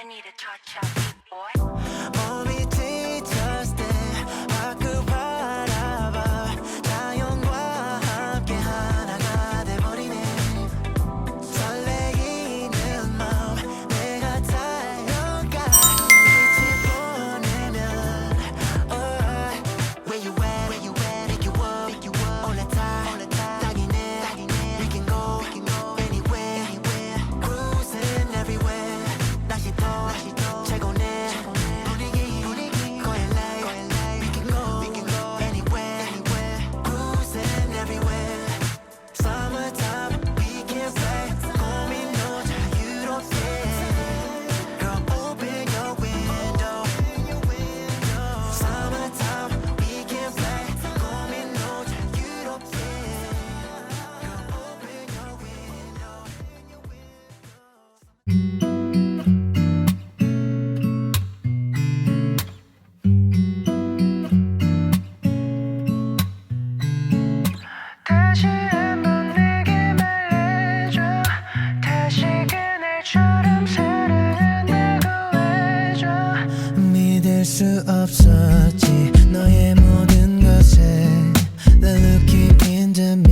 need a cha-cha beat, boy. 몸이 지쳤을 때 밖을 바라봐 자연과 함께 하나가 돼버리네 설레이는 마음 내가 달려가 빛을 보내면 Where you at, pick you up 올라타 딱이네 We can go anywhere cruising everywhere 다시 또 최고네 분위기 go LA We can go anywhere cruising everywhere Summertime we can play 고민 너 자유롭게 Girl open your window Summertime we can play 고민 너 자유롭게 Girl open your window 다시 한번 내게 말해줘 다시 그날처럼 사랑한다고 해줘 믿을 수 없었지 너의 모든 것에 The looking in the